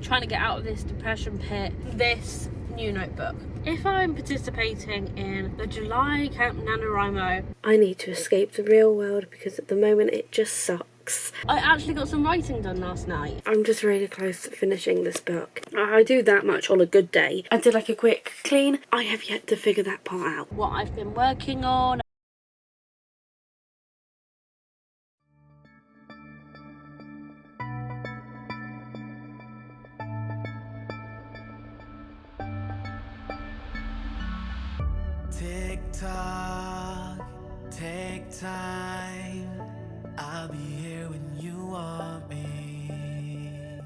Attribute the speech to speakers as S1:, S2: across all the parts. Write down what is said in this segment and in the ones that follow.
S1: trying to get out of this depression pit, this new notebook. If I'm participating in the July Camp NaNoWriMo, I need to escape the real world because at the moment it just sucks. I actually got some writing done last night. I'm just really close to finishing this book. I do that much on a good day. I did like a quick clean. I have yet to figure that part out. What I've been working on.
S2: Tick tock, take time. I'll be here when you want me.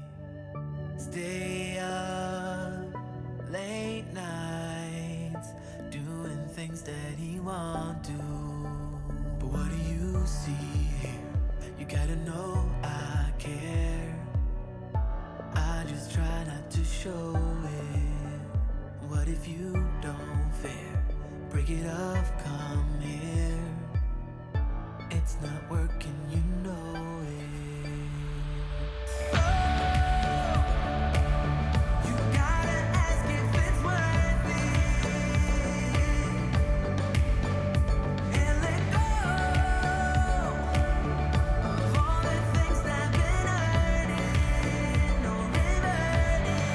S2: Stay up late nights, doing things that he won't do. But what do you see here? You gotta know I care. I just try not to show it. What if you don't fare? Break it off, come here. It's not working, you know it. You gotta ask if it's worth it. And let go of all the things that been hurting. No reverting.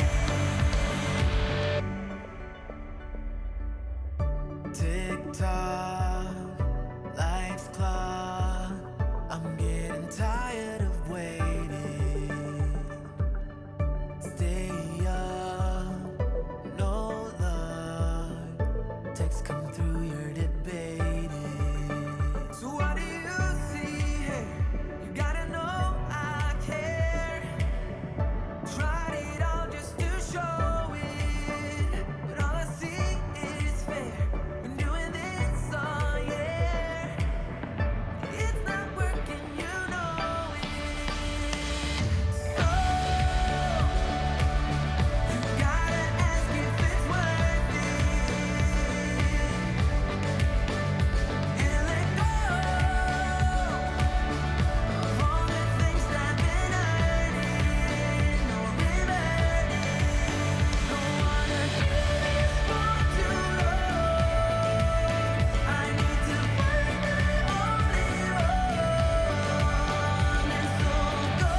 S2: Tick tock, life's clock. I'm getting tired of waiting. Stay up, no luck. Texts come through, you're debating. So what do you see here? You gotta know I care. Tried it all just to show it, but all I see is fair. Been doing this all year. It's not working, you know it. So you gotta ask if it's worth it. And let go of all the things that been hurting. No reverting. Don't wanna do this for too long. I need to find my only one. And so go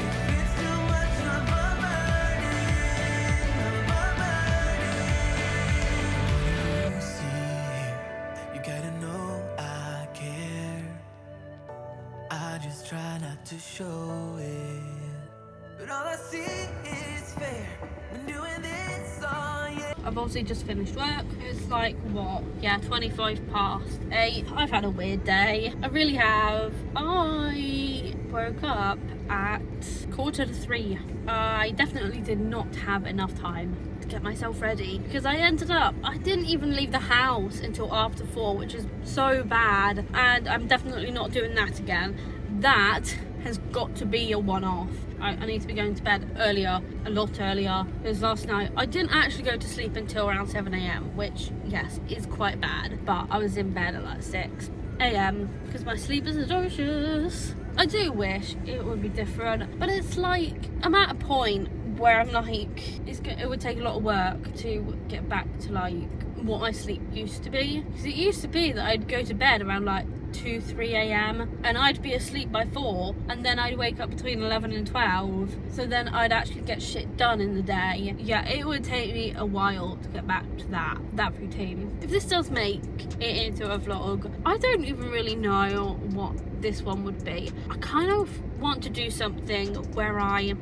S2: if it's too much of a burden, What do you see here? You gotta know I care. I just try not to show it, but all I see is fair. Been doing this all year.
S1: I've obviously just finished work. It's like, what? Yeah, 8:25. I've had a weird day. I really have. I woke up at 2:45. I definitely did not have enough time to get myself ready because I didn't even leave the house until after 4, which is so bad, and I'm definitely not doing that again. That has got to be a one-off. I need to be going to bed earlier, a lot earlier, because last night I didn't actually go to sleep until around 7 a.m, which, yes, is quite bad, but I was in bed at like 6 a.m. because my sleep is atrocious. I do wish it would be different, but it's like, I'm at a point where I'm like, it would take a lot of work to get back to like what my sleep used to be, because it used to be that I'd go to bed around like 2-3 a.m. and I'd be asleep by 4, and then I'd wake up between 11 and 12, so then I'd actually get shit done in the day. Yeah, it would take me a while to get back to that routine. If this does make it into a vlog, I don't even really know what this one would be. I kind of want to do something where I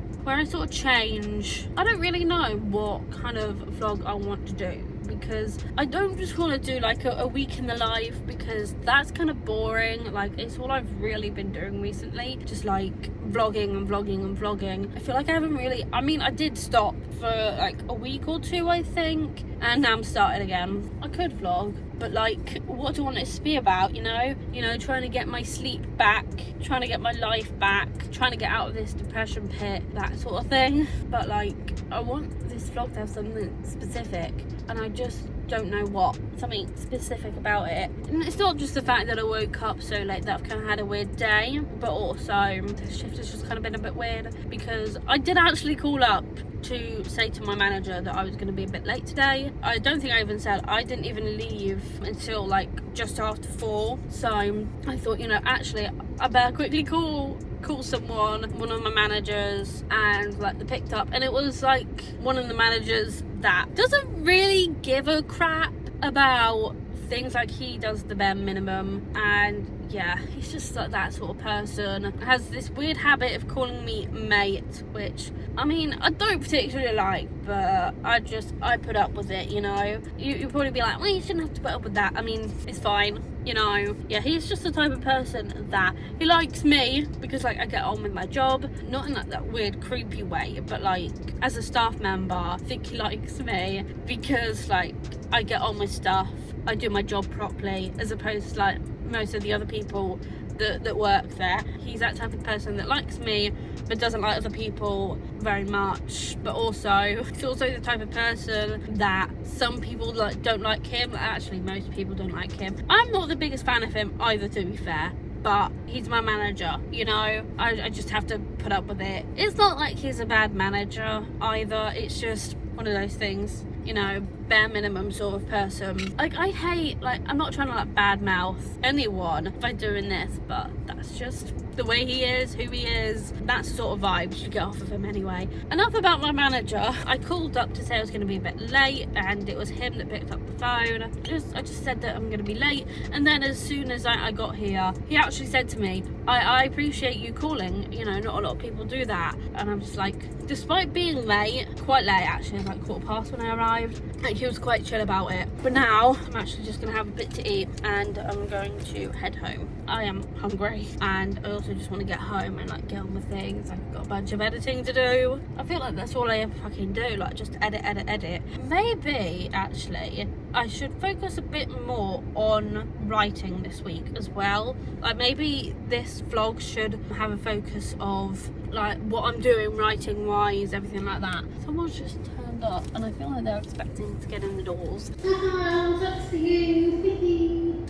S1: sort of change. I don't really know what kind of vlog I want to do, because I don't just want to do like a week in the life, because that's kind of boring. Like, it's all I've really been doing recently, just like vlogging and vlogging and vlogging. I feel like I haven't really, I mean, I did stop for like a week or two, I think, and now I'm starting again. I could vlog, but like, what do I want this to be about, you know? You know, trying to get my sleep back, trying to get my life back, trying to get out of this depression pit, that sort of thing. But like, I want this vlog to have something specific, and I just don't know what. Something specific about it. And it's not just the fact that I woke up so late that I've kind of had a weird day, but also the shift has just kind of been a bit weird, because I did actually call up to say to my manager that I was going to be a bit late today. I don't think I even said, I didn't even leave until like just after 4, so I thought, you know, actually I better quickly call someone, one of my managers, and like they picked up, and it was like one of the managers that doesn't really give a crap about things, like he does the bare minimum, and yeah, he's just like that sort of person. Has this weird habit of calling me mate, which I mean I don't particularly like, but I put up with it, you know. You'll probably be like, well, you shouldn't have to put up with that. I mean, it's fine, you know. Yeah, he's just the type of person that he likes me because like I get on with my job, not in like that weird creepy way, but like as a staff member, I think he likes me because like I get on with stuff, I do my job properly, as opposed to like most of the other people that work there. He's that type of person that likes me but doesn't like other people very much. But also, he's also the type of person that some people like don't like him. Actually, most people don't like him. I'm not the biggest fan of him either, to be fair, but he's my manager, you know. I just have to put up with it. It's not like he's a bad manager either, it's just one of those things, you know, bare minimum sort of person. Like, I hate, like, I'm not trying to like badmouth anyone by doing this, but that's just the way he is, who he is. That's the sort of vibes you get off of him anyway. Enough about my manager. I called up to say I was going to be a bit late, and it was him that picked up the phone. I just said that I'm going to be late, and then as soon as I got here, he actually said to me, I appreciate you calling, you know, not a lot of people do that. And I'm just like, despite being late, quite late actually, it was like 15:15 when I arrived, like he was quite chill about it. But now I'm actually just gonna have a bit to eat, and I'm going to head home. I am hungry, and I also just want to get home and like get on with things. I've got a bunch of editing to do. I feel like that's all I ever fucking do, like just edit. Maybe actually I should focus a bit more on writing this week as well. Like maybe this vlog should have a focus of like what I'm doing writing wise, everything like that. Someone's just turned up and I feel like they're expecting to get in the doors. Hello, that's you.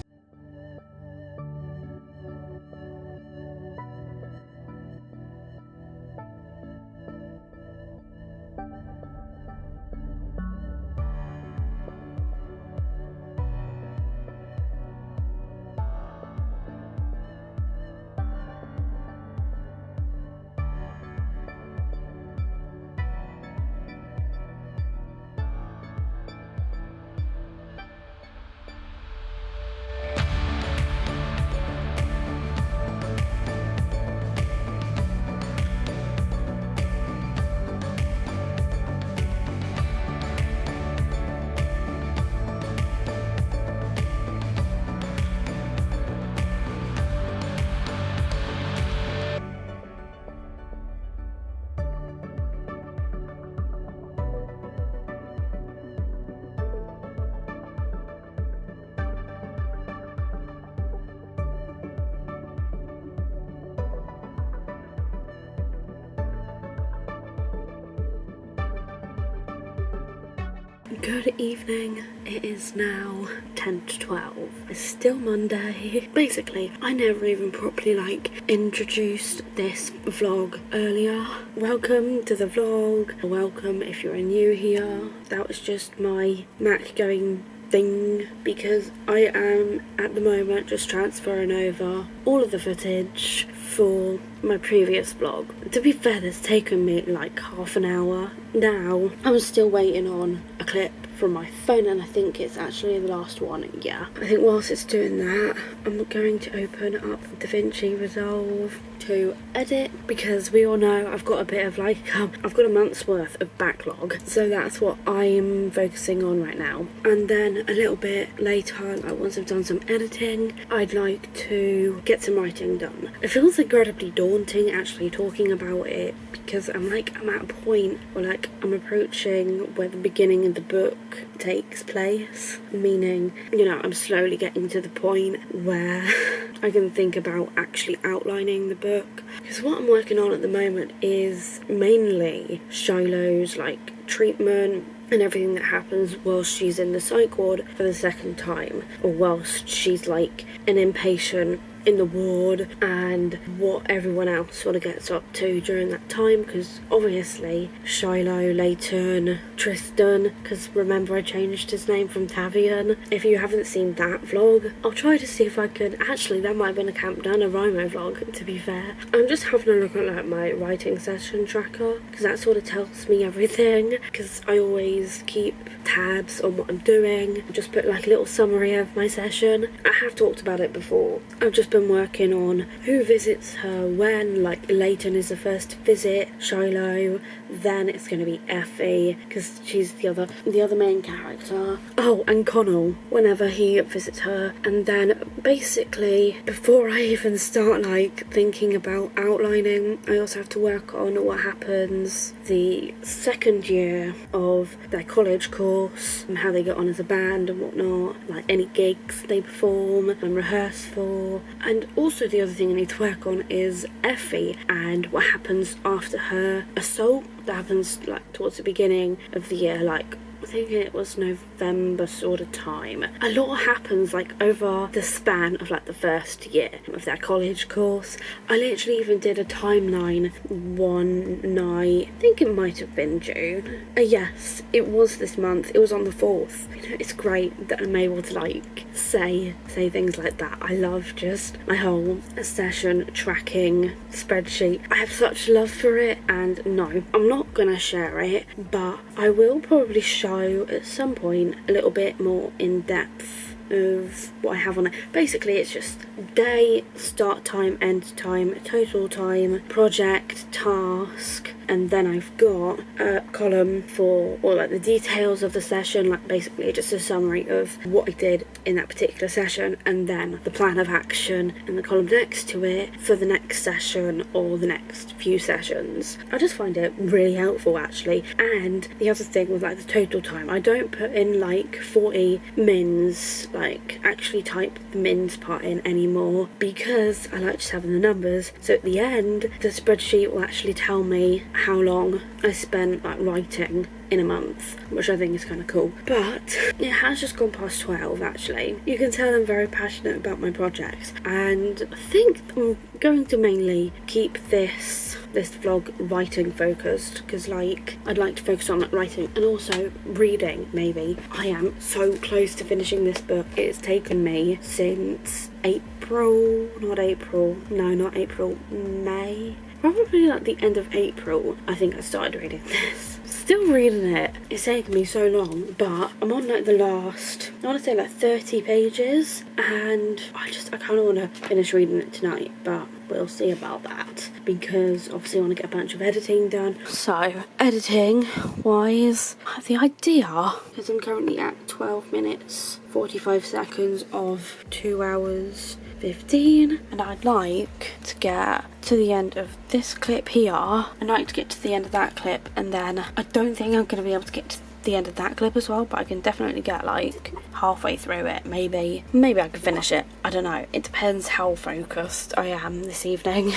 S1: Good evening. It is now 10 to 12. It's still Monday. Basically, I never even properly introduced this vlog earlier. Welcome to the vlog. Welcome if you're new here. That was just my Mac going thing, because I am at the moment just transferring over all of the footage for my previous vlog. To be fair, that's taken me like half an hour. Now I'm still waiting on a clip from my phone, and I think it's actually the last one. Yeah, I think whilst it's doing that, I'm going to open up DaVinci Resolve to edit, because we all know I've got a bit of I've got a month's worth of backlog, so that's what I'm focusing on right now. And then a little bit later, once I've done some editing, I'd like to get some writing done. It feels
S3: incredibly daunting actually talking about it, because I'm at a point where like I'm approaching where the beginning of the book takes place, meaning, you know, I'm slowly getting to the point where I can think about actually outlining the book. Because what I'm working on at the moment is mainly Shiloh's like treatment and everything that happens whilst she's in the psych ward for the second time, or whilst she's like an inpatient in the ward, and what everyone else sort of gets up to during that time, because obviously Shiloh, Leighton, Tristan, because remember I changed his name from Tavian. If you haven't seen that vlog, I'll try to see if I can, actually that might have been a Camp NaNoWriMo vlog to be fair. I'm just having a look at like my writing session tracker, because that sort of tells me everything, because I always keep tabs on what I'm doing, just put like a little summary of my session. I have talked about it before. I've just been working on who visits her when, like Leighton is the first to visit Shiloh, then it's going to be Effie because she's the other main character. Oh, and Connell whenever he visits her, and then basically before I even start like thinking about outlining, I also have to work on what happens the second year of their college course and how they get on as a band and whatnot, like any gigs they perform and rehearse for. And also the other thing I need to work on is Effie and what happens after her assault that happens like towards the beginning of the year, like I think it was November sort of time. A lot happens like over the span of like the first year of their college course. I literally even did a timeline one night. I think it might have been June. Yes, it was this month. It was on the 4th. You know, it's great that I'm able to like say things like that. I love just my whole session tracking spreadsheet. I have such love for it, and no, I'm not gonna share it, but I will probably show at some point a little bit more in depth of what I have on it. Basically it's just day, start time, end time, total time, project, task, and then I've got a column for all like the details of the session, like basically just a summary of what I did in that particular session, and then the plan of action and the column next to it for the next session or the next few sessions. I just find it really helpful actually. And the other thing with like the total time, I don't put in like 40 mins, like actually type the mins part in anymore, because I like just having the numbers. So at the end the spreadsheet will actually tell me how long I spent like writing in a month, which I think is kind of cool. But it has just gone past 12 actually. You can tell I'm very passionate about my projects, and I think I'm going to mainly keep this vlog writing focused, because like I'd like to focus on like writing and also reading maybe. I am so close to finishing this book. It's taken me since May, probably like the end of April I think I started reading this. Still reading it. It's taken me so long, but I'm on like the last, I want to say like 30 pages, and I kind of want to finish reading it tonight, but we'll see about that, because obviously I want to get a bunch of editing done. So editing wise, the idea, because I'm currently at 12 minutes 45 seconds of 2 hours 15, and I'd like to get to the end of this clip here. I'd like to get to the end of that clip, and then I don't think I'm going to be able to get to the end of that clip as well, but I can definitely get like halfway through it. Maybe I can finish it. I don't know. It depends how focused I am this evening.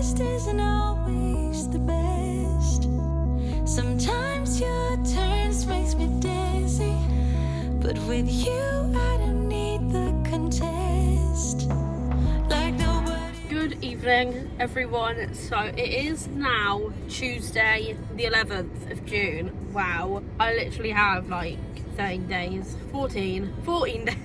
S4: best isn't always the best. Sometimes your turns makes me dizzy, but with you I don't need the contest. Like nobody.
S1: Good evening, everyone. So it is now Tuesday, the 11th of June. Wow, I literally have like 13 days, 14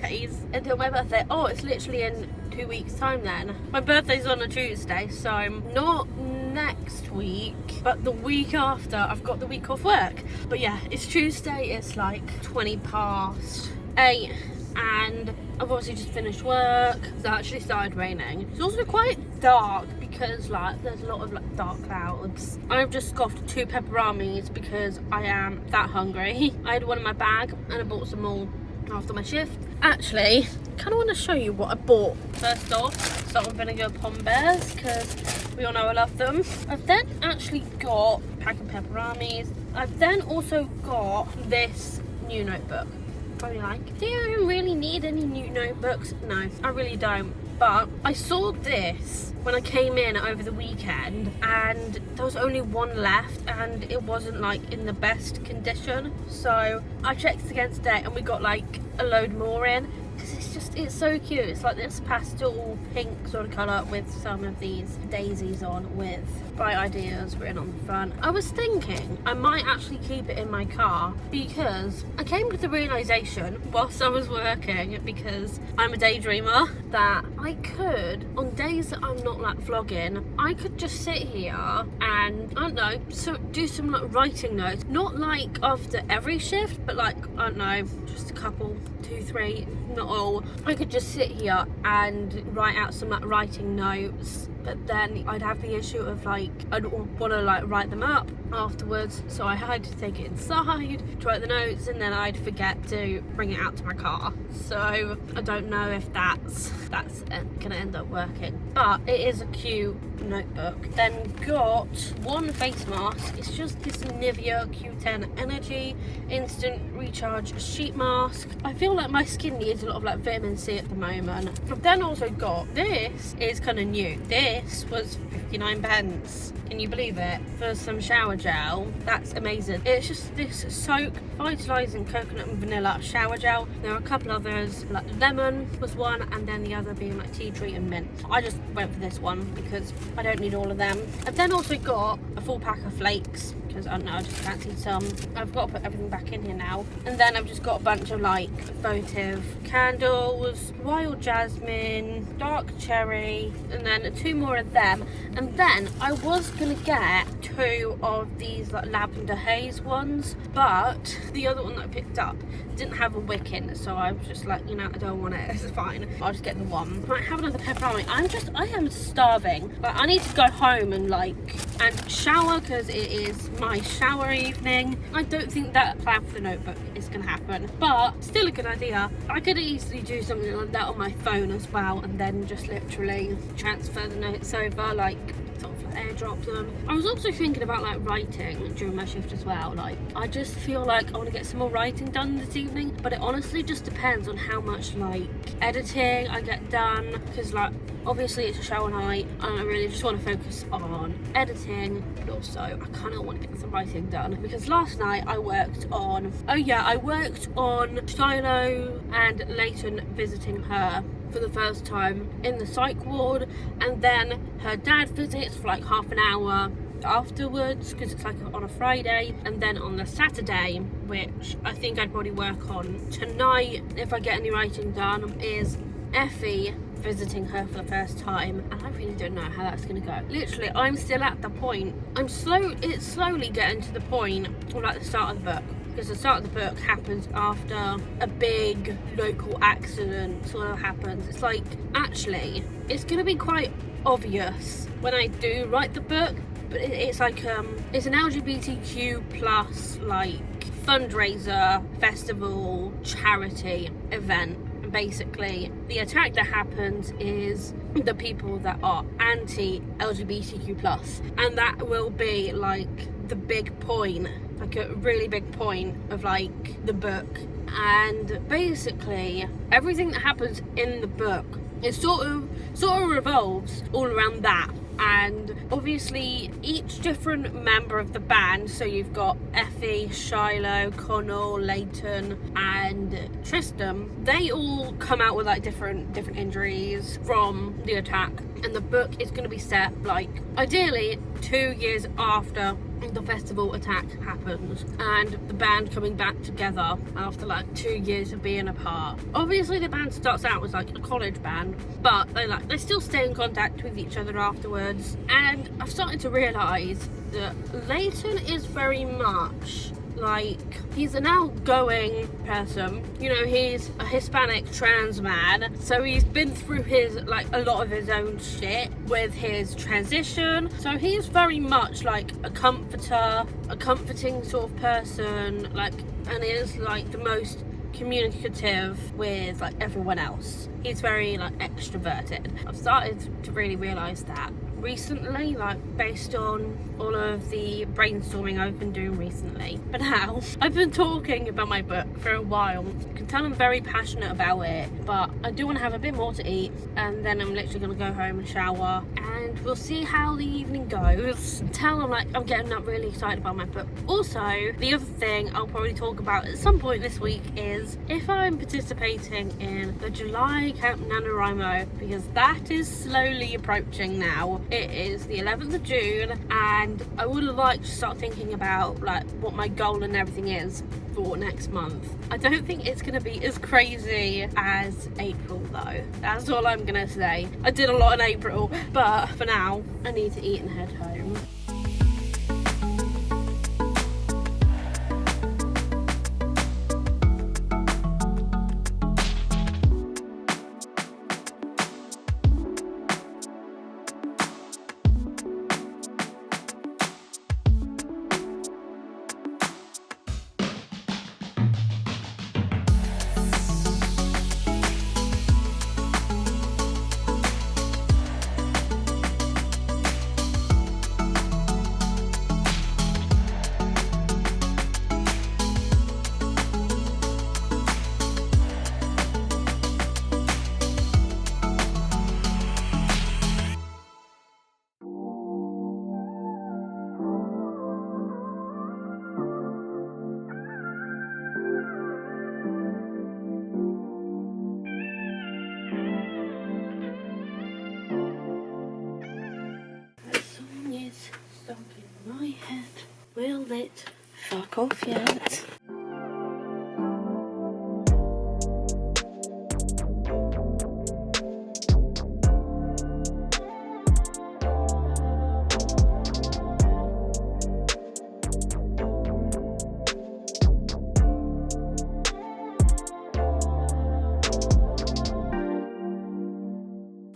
S1: days until my birthday. Oh, it's literally in 2 weeks time then. My birthday's on a Tuesday, so not next week, but the week after. I've got the week off work. But yeah, it's Tuesday, it's like 20 past 8 and I've obviously just finished work. It's actually started raining. It's also quite dark because like there's a lot of like dark clouds. I've just scoffed 2 pepperonis because I am that hungry. I had one in my bag and I bought some more after my shift. Actually, I kind of want to show you what I bought. First off, salt and vinegar pom bears because we all know I love them. I've then actually got a pack of pepperonis. I've then also got this new notebook. Probably like, do you even really need any new notebooks? No, I really don't. But I saw this when I came in over the weekend and there was only one left and it wasn't like in the best condition. So I checked again today and we got like a load more in because it's so cute. It's like this pastel pink sort of colour with some of these daisies on with bright ideas written on the front. I was thinking I might actually keep it in my car because I came to the realisation whilst I was working, because I'm a daydreamer, that I could, on days that I'm not like vlogging, I could just sit here and, I don't know, so do some like writing notes. Not like after every shift, but like, I don't know, just a couple, 2, 3, not all. I could just sit here and write out some like writing notes, but then I'd have the issue of like I'd want to like write them up afterwards, so I had to take it inside to write the notes and then I'd forget to bring it out to my car. So I don't know if that's gonna end up working, but it is a cute notebook. Then got one face mask. It's just this Nivea Q10 Energy Instant Recharge Sheet Mask. I feel like my skin needs a lot of like vitamin C at the moment. I've then also got, this is kind of new, this was 59p, can you believe it, for some shower gel. That's amazing. It's just this soak vitalizing coconut and vanilla shower gel. There are a couple others, like lemon was one and then the other being like tea tree and mint. I just went for this one because I don't need all of them. I've then also got a full pack of flakes because I don't know, I just fancied some. I've got to put everything back in here now. And then I've just got a bunch of like votive candles, wild jasmine, dark cherry, and then 2 more of them. And then I was gonna get 2 of these like lavender haze ones, but the other one that I picked up didn't have a wick in, so I was just like, you know, I don't want it, it's fine, I'll just get the one. Might have another pepperoni. I am starving. Like, I need to go home and shower because it is my shower evening. I don't think that plan for the notebook is gonna happen, but still a good idea. I could easily do something like that on my phone as well and then just literally transfer the notes over, like sort of airdrop them. I was also thinking about like writing during my shift as well. Like, I just feel like I want to get some more writing done this evening, but it honestly just depends on how much like editing I get done, because like obviously it's a shower night and I really just want to focus on editing, but also I kind of want to get some writing done because last night I worked on Shiloh and Leighton visiting her for the first time in the psych ward, and then her dad visits for like half an hour afterwards because it's like on a Friday, and then on the Saturday, which I think I'd probably work on tonight if I get any writing done, is Effie visiting her for the first time, and I really don't know how that's gonna go. Literally, I'm still at the point, it's slowly getting to the point of like the start of the book, because the start of the book happens after a big local accident sort of happens. It's like, actually, it's gonna be quite obvious when I do write the book, but it's like it's an LGBTQ plus like fundraiser, festival, charity event. Basically, the attack that happens is the people that are anti-LGBTQ plus, and that will be like the big point, like a really big point of like the book. And basically everything that happens in the book, it sort of revolves all around that. and obviously each different member of the band, so you've got Effie, Shiloh, Connell, Leighton and Tristram, they all come out with like different injuries from the attack, and the book is going to be set like ideally 2 years after the festival attack happens, and the band coming back together after like 2 years of being apart. Obviously the band starts out as like a college band, but they still stay in contact with each other afterwards, and I've started to realise that Leighton is very much like, he's an outgoing person, you know, he's a Hispanic trans man, so he's been through his like a lot of his own shit with his transition, so he's very much like a comforter, a comforting sort of person, like, and is like the most communicative with like everyone else. He's very like extroverted. I've started to really realise that recently, like based on all of the brainstorming I've been doing recently. But now I've been talking about my book for a while. You can tell I'm very passionate about it, but I do want to have a bit more to eat, and then I'm literally going to go home and shower, and we'll see how the evening goes. Tell them like I'm getting up really excited about my book. Also, the other thing I'll probably talk about at some point this week is if I'm participating in the July Camp NaNoWriMo, because that is slowly approaching now. It is the 11th of June, and I would like to start thinking about like what my goal and everything is for next month. I don't think it's going to be as crazy as April though. That's all I'm going to say. I did a lot in April, but for now I need to eat and head home. My head, will it fuck off yet?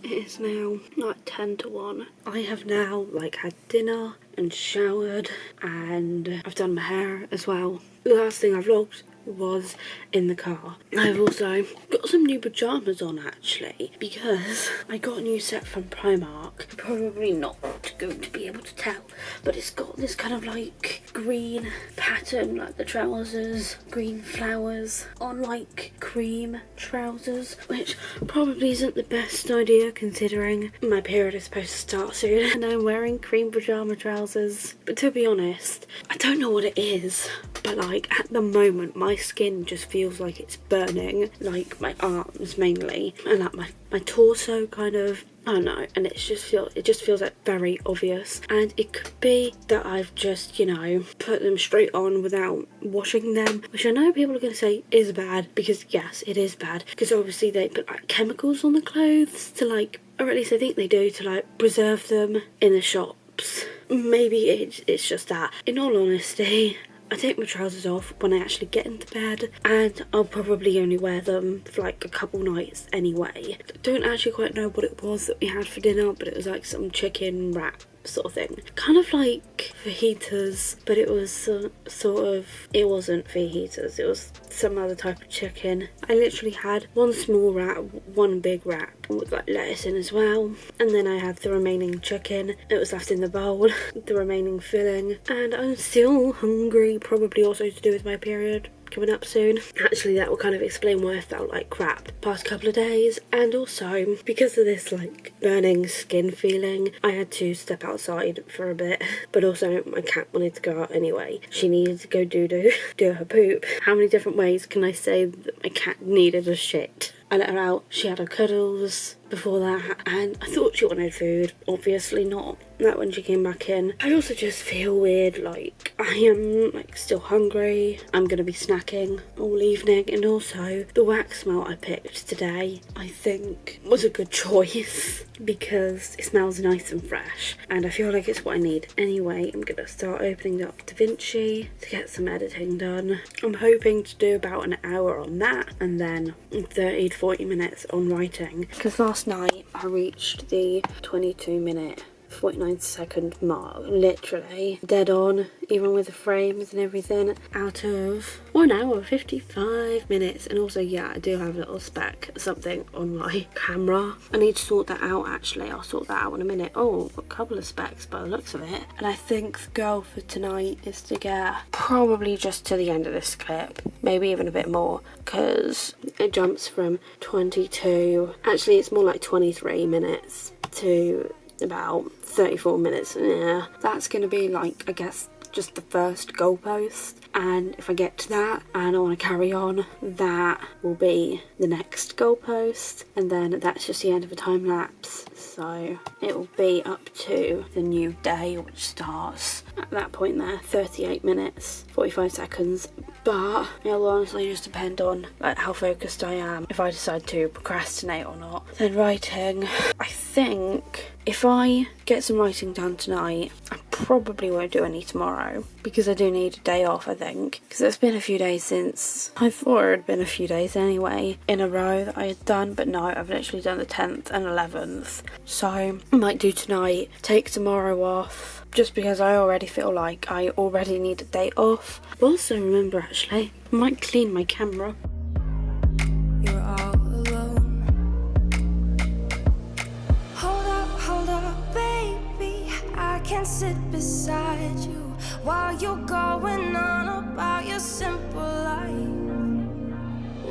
S1: It's now like 10 to 1. I have now like had dinner and showered, and I've done my hair as well. The last thing I vlogged was in the car. I've also got some new pyjamas on actually, because I got a new set from Primark. Probably not going to be able to tell, but it's got this kind of like green pattern, like the trousers, green flowers on like cream trousers, which probably isn't the best idea considering my period is supposed to start soon and I'm wearing cream pyjama trousers. But to be honest, I don't know what it is, but like at the moment my skin just feels like it's burning, like my arms mainly, and like my torso kind of, I don't know, and it just feels like very obvious, and it could be that I've just, you know, put them straight on without washing them, which I know people are going to say is bad, because yes, it is bad, because obviously they put like chemicals on the clothes to like, or at least I think they do, to like preserve them in the shops. Maybe it's just that. In all honesty, I take my trousers off when I actually get into bed, and I'll probably only wear them for like a couple nights anyway. I don't actually quite know what it was that we had for dinner, but it was like some chicken wrap sort of thing, kind of like fajitas, but it was it wasn't fajitas, it was some other type of chicken. I literally had one small wrap, one big wrap with like lettuce in as well, and then I had the remaining chicken that was left in the bowl, the remaining filling, and I'm still hungry, probably also to do with my period.
S3: coming up soon. Actually, that will kind of explain why I felt like crap the past couple of days. And also, because of this like burning skin feeling, I had to step outside for a bit. But also, my cat wanted to go out anyway. She needed to go do her poop. How many different ways can I say that my cat needed a shit? I let her out, she had her cuddles before that, and I thought she wanted food. Obviously not. That when she came back in. I also just feel weird, like I am like still hungry. I'm gonna be snacking all evening, and also the wax melt I picked today I think was a good choice because it smells nice and fresh and I feel like it's what I need. Anyway, I'm gonna start opening up DaVinci to get some editing done. I'm hoping to do about an hour on that and then 30 to 40 minutes on writing, because last night I reached the 22-minute 49-second mark, literally dead on, even with the frames and everything, out of 1 hour 55 minutes. And also, yeah, I do have a little speck something on my camera. I need to sort that out. Actually, I'll sort that out in a minute. Oh, a couple of specks by the looks of it. And I think the goal for tonight is to get probably just to the end of this clip, maybe even a bit more, because it jumps from 22, actually it's more like 23 minutes to about 34 minutes. Yeah, that's gonna be like, I guess, just the first goalpost, and if I get to that and I want to carry on, that will be the next goalpost, and then that's just the end of a time lapse, so it will be up to the new day, which starts at that point there, 38 minutes 45 seconds. But it'll honestly just depend on like how focused I am, if I decide to procrastinate or not. Then writing, I think if I get some writing done tonight, I probably won't do any tomorrow because I do need a day off, I think, because it's been a few days since, I thought it had been a few days anyway in a row that I had done, but no, I've literally done the 10th and 11th, so I might do tonight, take tomorrow off, just because I already feel like I already need a day off. Also remember, actually, I might clean my camera.
S4: You're all alone. Hold up, baby. I can sit beside you while you're going on about your simple life.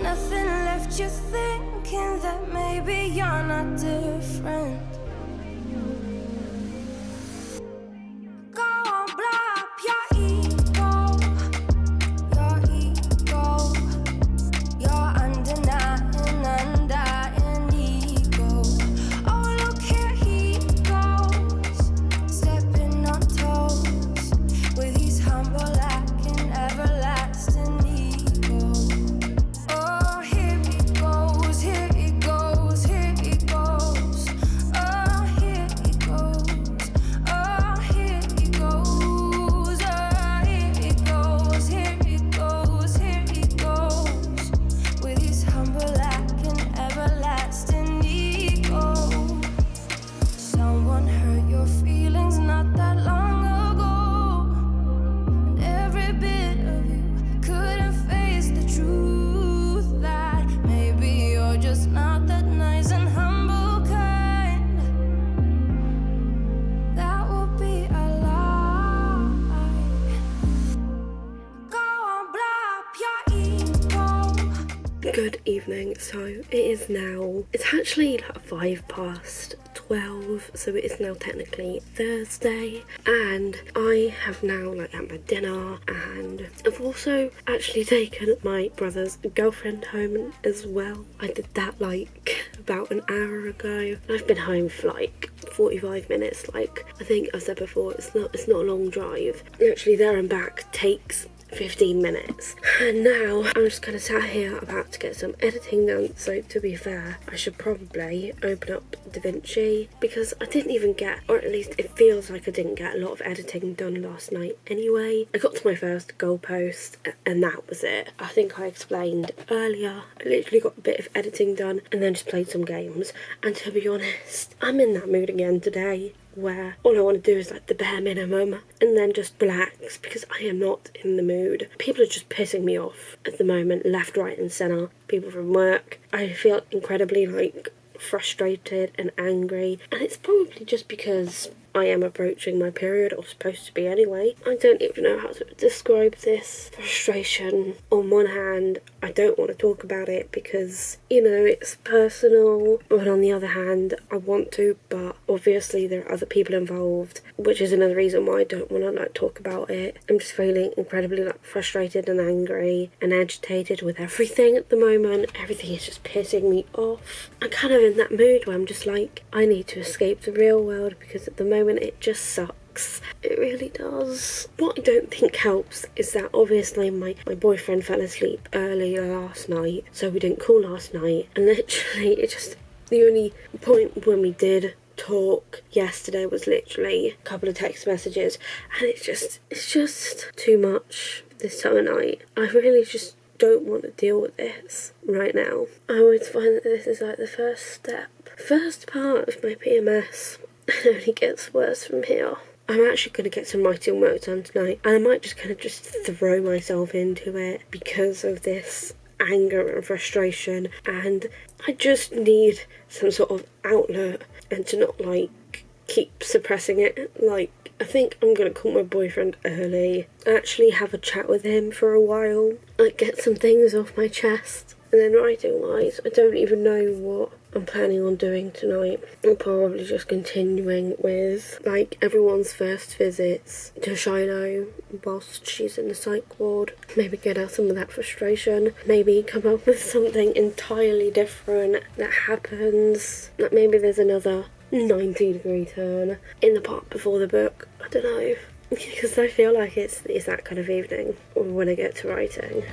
S4: Nothing left you thinking that maybe you're not different.
S3: Good evening. So it is now, it's actually like 12:05, so it is now technically Thursday, and I have now like had my dinner, and I've also actually taken my brother's girlfriend home as well. I did that like about an hour ago, and I've been home for like 45 minutes. Like I think I said before, it's not a long drive. Actually there and back takes 15 minutes, and now I'm just kind of sat here about to get some editing done. So to be fair, I should probably open up DaVinci, because I didn't even get, or at least it feels like I didn't get a lot of editing done last night anyway. I got to my first goalpost and that was it. I think I explained earlier, I literally got a bit of editing done and then just played some games, and to be honest, I'm in that mood again today, where all I want to do is like the bare minimum and then just relax, because I am not in the mood. People are just pissing me off at the moment, left, right and centre. People from work. I feel incredibly like frustrated and angry, and it's probably just because I am approaching my period, or supposed to be anyway. I don't even know how to describe this frustration. On one hand, I don't want to talk about it because, you know, it's personal, but on the other hand, I want to, but obviously there are other people involved, which is another reason why I don't want to like talk about it. I'm just feeling incredibly like frustrated and angry and agitated with everything at the moment. Everything is just pissing me off. I'm kind of in that mood where I'm just like, I need to escape the real world because at the moment it just sucks. It really does. What I don't think helps is that obviously my boyfriend fell asleep early last night, so we didn't call last night, and literally it just, the only point when we did talk yesterday was literally a couple of text messages, and it's just too much this time of night. I really just don't want to deal with this right now. I always find that this is like the first part of my PMS. It only gets worse from here. I'm actually going to get some writing work done tonight, and I might just kind of just throw myself into it because of this anger and frustration, and I just need some sort of outlet and to not like keep suppressing it. Like, I think I'm going to call my boyfriend early, actually have a chat with him for a while, like get some things off my chest. And then writing wise, I don't even know what I'm planning on doing tonight. I'm probably just continuing with like everyone's first visits to Shiloh whilst she's in the psych ward. Maybe get out some of that frustration. Maybe come up with something entirely different that happens. Like maybe there's another 90-degree turn in the part before the book. I don't know. Because I feel like it's that kind of evening when I get to writing.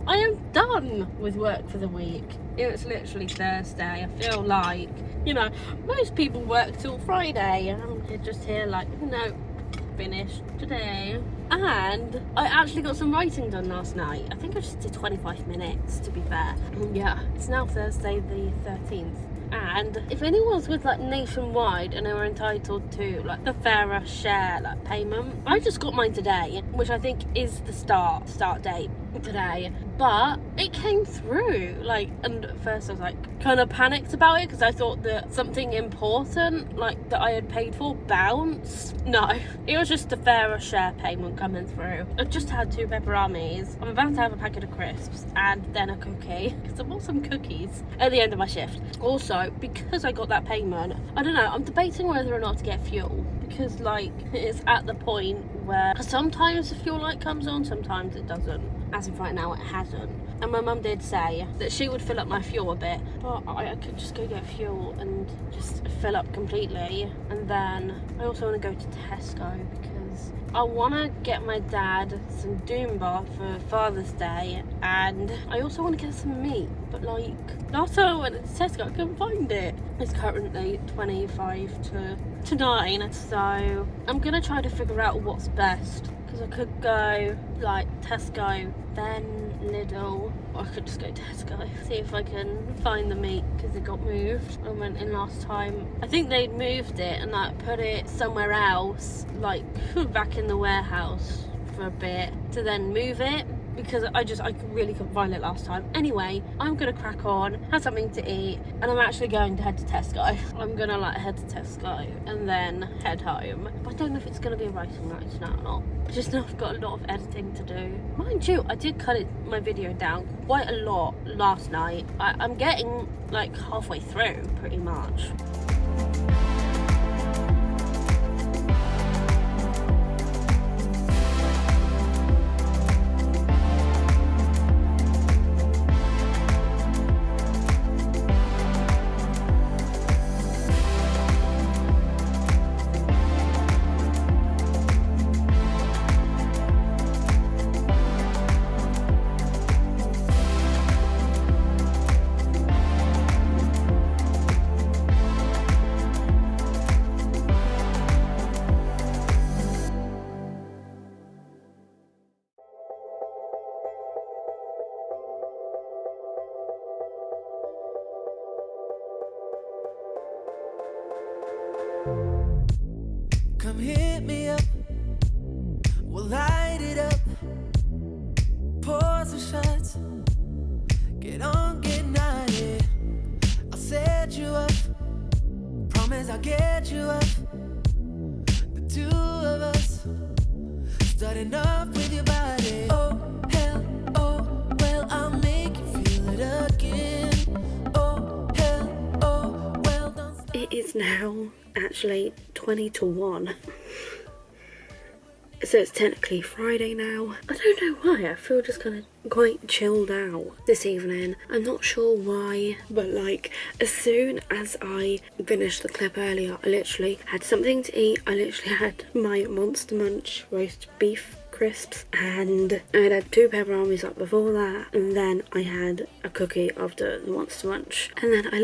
S1: I am done with work for the week. It's literally Thursday. I feel like, you know, most people work till Friday, and I'm just here like, no, finished today. And I actually got some writing done last night. I think I just did 25 minutes, to be fair. Yeah, it's now Thursday the 13th. And if anyone's with like Nationwide and they were entitled to like the fairer share like payment, I just got mine today, which I think is the start date today. But it came through, like, and at first I was like kind of panicked about it because I thought that something important like that I had paid for bounced. No, it was just the fairer share payment coming through. I just had 2 pepperonis. I'm about to have a packet of crisps and then a cookie because I bought some cookies at the end of my shift. Also, because I got that payment, I don't know, I'm debating whether or not to get fuel, because like it's at the point where sometimes the fuel light comes on, sometimes it doesn't. As of right now, it hasn't. And my mum did say that she would fill up my fuel a bit, but I could just go get fuel and just fill up completely. And then I also want to go to Tesco because I want to get my dad some Doom Bar for Father's Day, and I also want to get some meat, but like last time I went to Tesco I couldn't find it. It's currently 25 to 9, so I'm gonna try to figure out what's best, because I could go like Tesco, then Lidl, or I could just go to Tesco, see if I can find the meat, because it got moved. I went in last time, I think they'd moved it and like put it somewhere else, like back in the warehouse for a bit, to then move it, because I really couldn't find it last time. Anyway, I'm gonna crack on, have something to eat, and I'm actually going to head to Tesco. I'm gonna like head to Tesco and then head home. I don't know if it's gonna be a writing night tonight or not. I just know I've got a lot of editing to do. Mind you, I did cut my video down quite a lot last night. I'm getting like halfway through pretty much.
S2: Come hit me up, we'll light it up. Pour some shots, get on, get naughty. I'll set you up, promise I'll get you up. The two of us, starting off with your body. Oh hell, oh well, I'll make you feel it again. Oh hell, oh well, don't stop.
S3: It is now actually 20 to 1. So it's technically Friday now. I don't know why, I feel just kind of quite chilled out this evening. I'm not sure why, but like as soon as I finished the clip earlier, I literally had something to eat. I literally had my Monster Munch roast beef crisps, and I had 2 pepperonis up before that, and then I had a cookie after the Monster Munch, and then I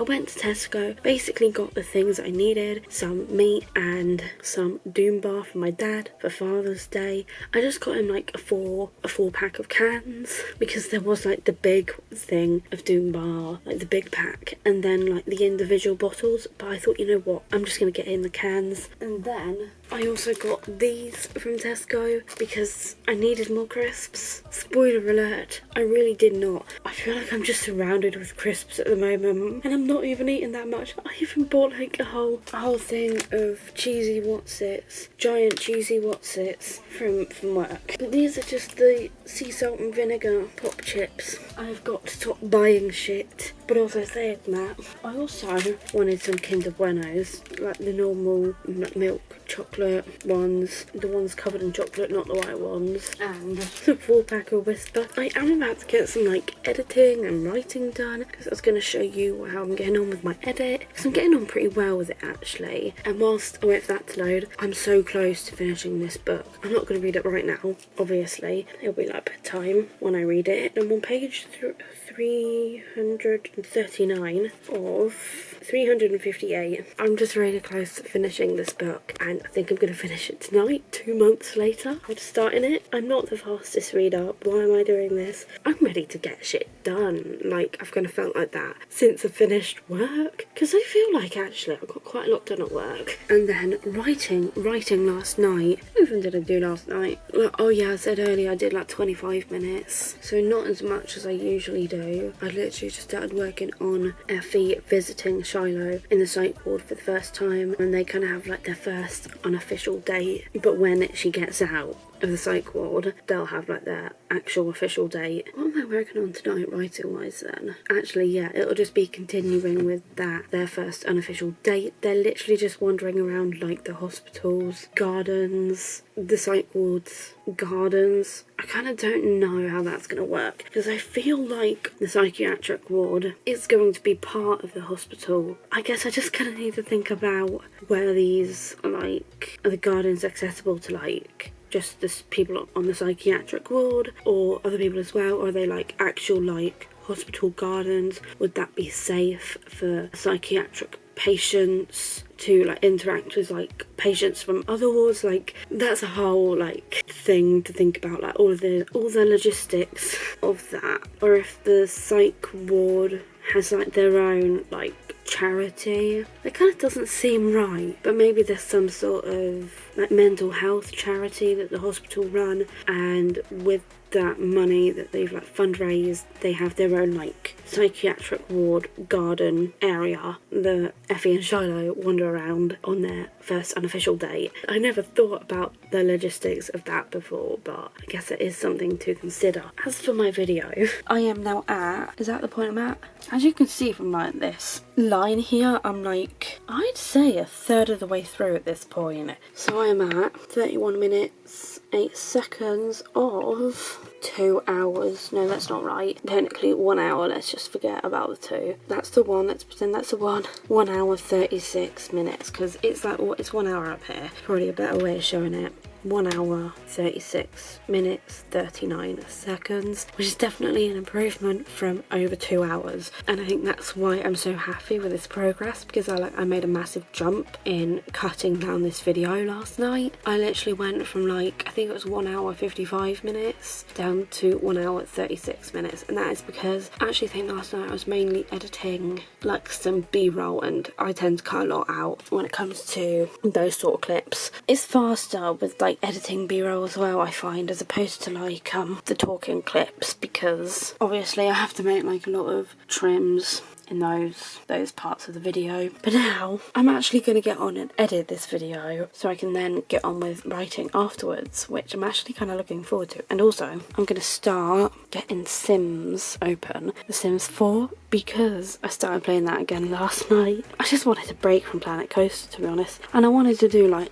S3: went to Tesco, basically got the things I needed, some meat and some Doom Bar for my dad for Father's Day. I just got him like a four pack of cans, because there was like the big thing of Doom Bar, like the big pack, and then like the individual bottles, but I thought, you know what, I'm just gonna get in the cans. And then I also got these from Tesco because I needed more crisps. Spoiler alert, I really did not. I feel like I'm just surrounded with crisps at the moment, and I'm not even eating that much. I even bought like a whole thing of cheesy Wotsits, giant cheesy Wotsits from work. But these are just the sea salt and vinegar pop chips. I've got to stop buying shit. But also saying that, I also wanted some Kinder Buenos, like the normal milk chocolate ones, the ones covered in chocolate, not the white ones, and a 4-pack of Whisper. I am about to get some like editing and writing done, because I was going to show you how I'm getting on with my edit, because I'm getting on pretty well with it actually. And whilst I wait for that to load, I'm so close to finishing this book. I'm not going to read it right now, obviously. It'll be like bedtime when I read it. I'm on page 339 of 358. I'm just really close to finishing this book, and I think I'm going to finish it tonight, 2 months later after starting it. I'm not the fastest reader. Why am I doing this? I'm ready to get shit done. Like, I've kind of felt like that since I finished work, because I feel like actually I got quite a lot done at work. And then writing last night. What even did I do last night? Oh yeah, I said earlier I did like 25 minutes, so not as much as I usually do. I literally just started working on Effie visiting Shiloh in the psych ward for the first time, and they kind of have like their first unofficial date, but when she gets out, of the psych ward, they'll have like their actual official date. What am I working on tonight writing wise then? Actually, yeah, it'll just be continuing with that, their first unofficial date. They're literally just wandering around like the hospitals, gardens, the psych wards, gardens. I kind of don't know how that's going to work, because I feel like the psychiatric ward is going to be part of the hospital. I guess I just kind of need to think about where these like, are the gardens accessible to like just the people on the psychiatric ward, or other people as well, or are they like actual like hospital gardens? Would that be safe for psychiatric patients to like interact with like patients from other wards? Like, that's a whole like thing to think about, like all the logistics of that. Or if the psych ward has like their own like charity, that kind of doesn't seem right. But maybe there's some sort of like mental health charity that the hospital run, and with that money that they've like fundraised, they have their own like psychiatric ward garden area that Effie and Shiloh wander around on their first unofficial date. I never thought about the logistics of that before, but I guess it is something to consider. As for my video, I am now at, is that the point I'm at? As you can see from like this line here, I'm like, I'd say a third of the way through at this point. So I am at 31 minutes 8 seconds of 2 hours. No, that's not right. Technically 1 hour. Let's just forget about the 2. That's the 1. Let's pretend that's the 1. 1 hour 36 minutes, because it's like, it's 1 hour up here. Probably a better way of showing it. 1 hour 36 minutes 39 seconds, which is definitely an improvement from over 2 hours, and I think that's why I'm so happy with this progress, because I made a massive jump in cutting down this video last night. I literally went from like, I think it was 1 hour 55 minutes down to 1 hour 36 minutes, and that is because I actually think last night I was mainly editing like some b-roll, and I tend to cut a lot out when it comes to those sort of clips. It's faster with like editing b-roll as well, I find, as opposed to like the talking clips, because obviously I have to make like a lot of trims in those parts of the video. But now I'm actually going to get on and edit this video so I can then get on with writing afterwards, which I'm actually kind of looking forward to. And also I'm going to start getting Sims open, The Sims 4, because I started playing that again last night. I just wanted a break from Planet Coaster, to be honest, and I wanted to do like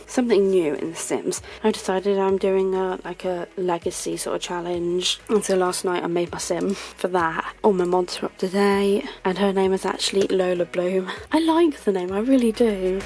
S3: something new in The Sims. I decided I'm doing a legacy sort of challenge, and so last night I made my sim for that. All my mods are up to date, and her name is actually Lola Bloom. I like the name, I really do.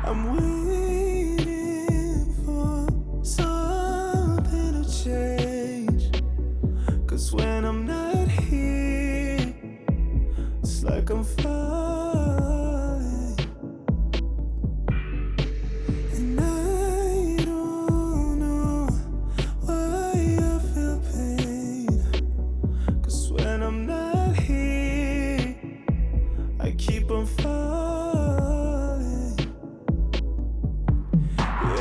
S2: I'm waiting for something to change, 'cause when I'm not here, it's like I'm falling, and I don't know why I feel pain, 'cause when I'm not here, I keep on falling.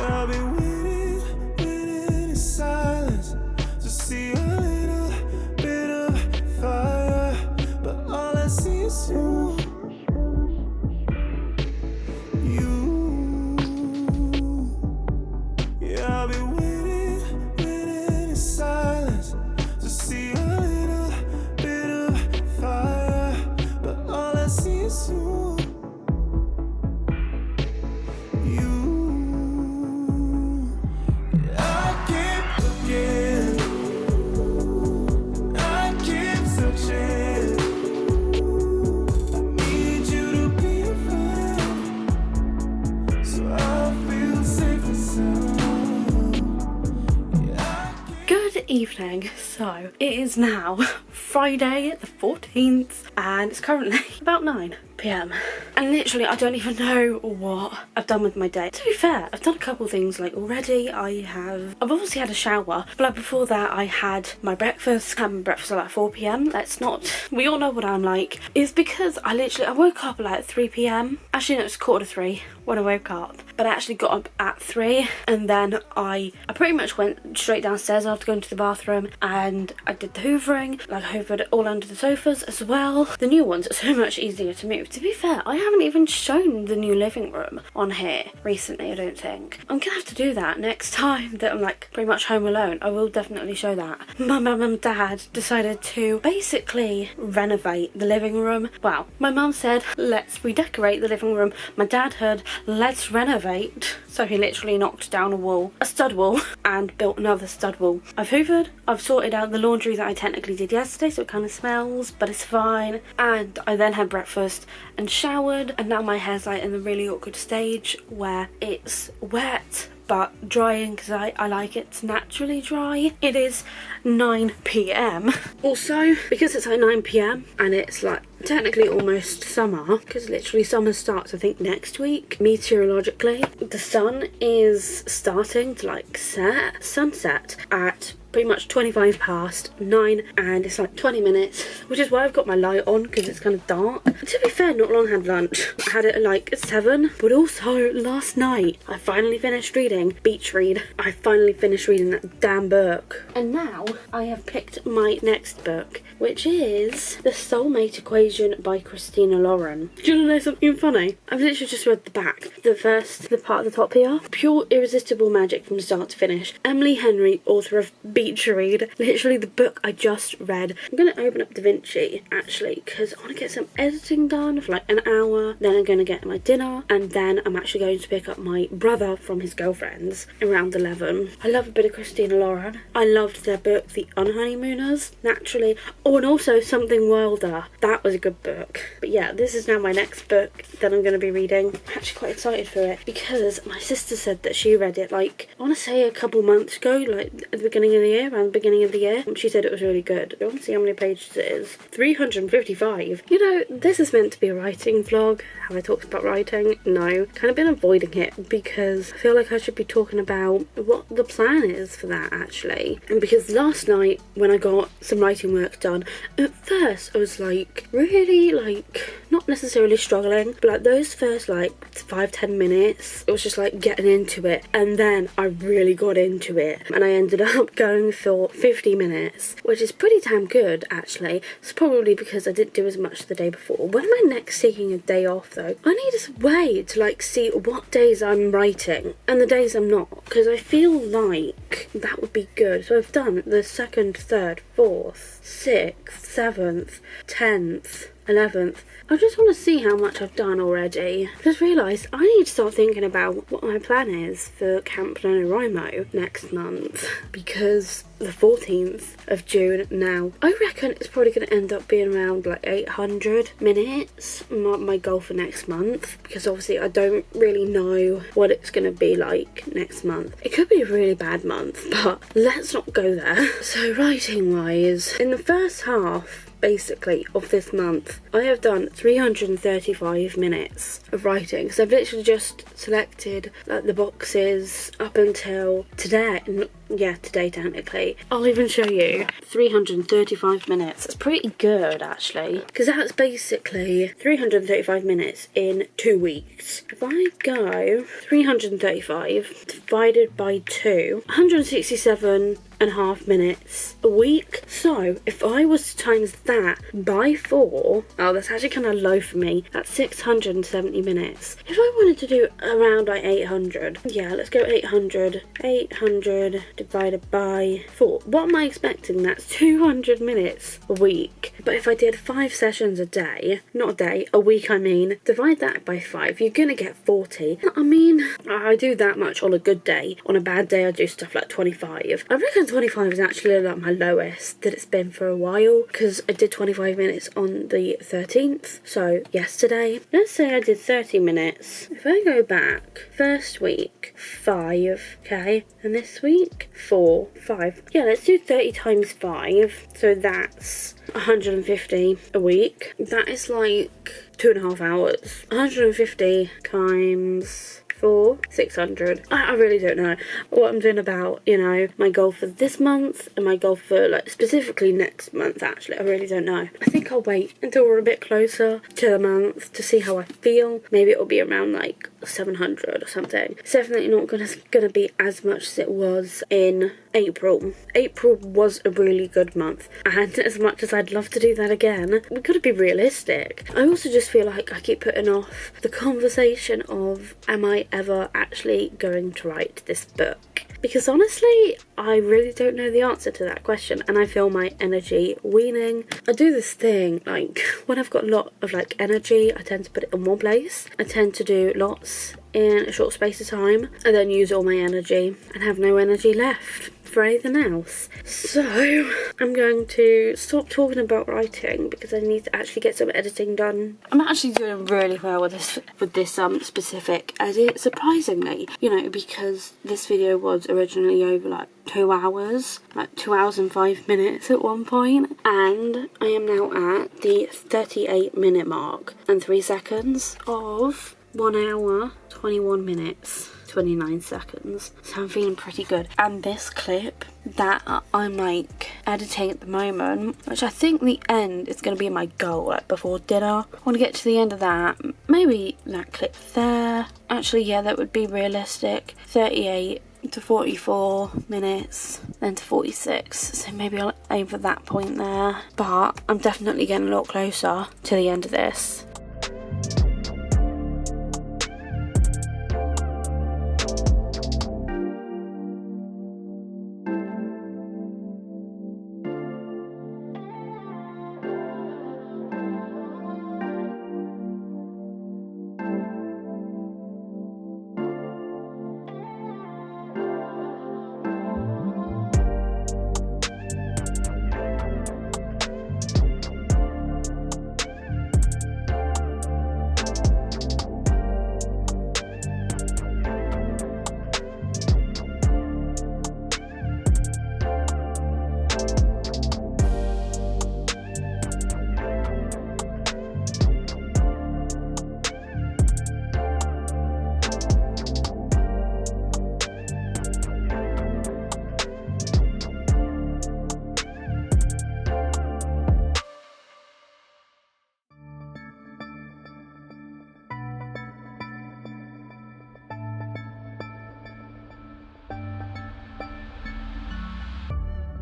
S2: I've been waiting in silence to see a little bit of fire, but all I see is you. Yeah, I've been waiting in silence to see a little bit of fire, but all I see is you.
S3: Evening. So it is now Friday the 14th and it's currently about 9 p.m. PM. And literally I don't even know what I've done with my day. To be fair, I've done a couple things like already. I've obviously had a shower, but like before that I had my breakfast. Had my breakfast at like 4 PM. We all know what I'm like. It's because I woke up at like 3 PM. Actually no, it's 2:45 when I woke up, but I actually got up at 3, and then I pretty much went straight downstairs after going to the bathroom, and I did the hoovering. Like I hoovered all under the sofas as well. The new ones are so much easier to move. To be fair, I haven't even shown the new living room on here recently, I don't think. I'm gonna have to do that next time that I'm like pretty much home alone. I will definitely show that. My mum and dad decided to basically renovate the living room. Well, my mum said, let's redecorate the living room. My dad heard, let's renovate. So he literally knocked down a stud wall, and built another stud wall. I've hoovered, I've sorted out the laundry that I technically did yesterday, so it kind of smells, but it's fine. And I then had breakfast and showered, and now my hair's like in the really awkward stage where it's wet but drying because I like it naturally dry. It is 9 PM. Also, because it's like 9 PM and it's like technically almost summer, because literally summer starts I think next week, meteorologically, the sun is starting to like sunset at pretty much 25 past 9, and it's like 20 minutes, which is why I've got my light on because it's kind of dark. To be fair, not long had lunch. I had it at like 7, but also last night I finally finished reading Beach Read. I finally finished reading that damn book, and now I have picked my next book, which is The Soulmate Equation by Christina Lauren. Do you want to know something funny? I've literally just read the back. The part at the top here. Pure irresistible magic from start to finish. Emily Henry, author of Beach Read. Literally the book I just read. I'm going to open up DaVinci, actually, because I want to get some editing done for like an hour. Then I'm going to get my dinner, and then I'm actually going to pick up my brother from his girlfriend's around 11. I love a bit of Christina Lauren. I loved their book, The Unhoneymooners, naturally. Oh, and also Something Wilder. That was a good book. But yeah, this is now my next book that I'm going to be reading. I'm actually quite excited for it because my sister said that she read it like, I want to say a couple months ago, like at the beginning of the year, around the beginning of the year. She said it was really good. I want to see how many pages it is. 355. You know, this is meant to be a writing vlog. Have I talked about writing? No. Kind of been avoiding it because I feel like I should be talking about what the plan is for that, actually. And because last night when I got some writing work done, at first I was like really like not necessarily struggling, but like those first like 5-10 minutes it was just like getting into it, and then I really got into it and I ended up going for 50 minutes, which is pretty damn good actually. It's probably because I didn't do as much the day before. When am I next taking a day off though? I need a way to like see what days I'm writing and the days I'm not, because I feel like that would be good. So I've done the 2nd, 3rd, 4th, 6th, 7th, 10th, 11th. I just want to see how much I've done already. I just realised I need to start thinking about what my plan is for Camp NaNoWriMo next month, because the 14th of June now, I reckon it's probably going to end up being around like 800 minutes, my goal for next month, because obviously I don't really know what it's going to be like next month. It could be a really bad month, but let's not go there. So writing wise, in the first half basically of this month, I have done 335 minutes of writing. So I've literally just selected like the boxes up until today. Yeah, today technically. I'll even show you. 335 minutes. That's pretty good actually, because that's basically 335 minutes in 2 weeks. If I go 335 divided by 2, 167.5 minutes a week. So if I was to times that by 4, oh, that's actually kind of low for me. That's 670 minutes. If I wanted to do around like 800, yeah, let's go 800 divided by 4. What am I expecting? That's 200 minutes a week. But if I did 5 sessions a day, not a day, a week I mean, divide that by 5, you're gonna get 40. I mean, I do that much on a good day. On a bad day I do stuff like 25. I reckon 25 is actually like my lowest that it's been for a while, because I did 25 minutes on the 13th, so yesterday. Let's say I did 30 minutes. If I go back, first week 5, okay, and this week like 4, 5. Yeah, let's do 30 times 5. So that's 150 a week. That is like 2.5 hours. 150 times 4, 600. I really don't know what I'm doing about, you know, my goal for this month and my goal for like specifically next month. Actually, I really don't know. I think I'll wait until we're a bit closer to the month to see how I feel. Maybe it'll be around like 700 or something. It's definitely not gonna be as much as it was in April. April was a really good month, and as much as I'd love to do that again, we've got to be realistic. I also just feel like I keep putting off the conversation of, am I ever actually going to write this book? Because honestly, I really don't know the answer to that question, and I feel my energy waning. I do this thing, like, when I've got a lot of like energy, I tend to put it in one place. I tend to do lots in a short space of time, and then use all my energy and have no energy left for anything else. So I'm going to stop talking about writing because I need to actually get some editing done. I'm actually doing really well with this specific edit, surprisingly, you know, because this video was originally over like 2 hours, like 2 hours and 5 minutes at one point, and I am now at the 38-minute mark and 3 seconds of 1 hour 21 minutes 29 seconds, so I'm feeling pretty good. And this clip that I'm like editing at the moment, which I think the end is going to be my goal, like before dinner, I want to get to the end of that. Maybe that clip there, actually, yeah, that would be realistic. 38 to 44 minutes, then to 46, so maybe I'll aim for that point there, but I'm definitely getting a lot closer to the end of this.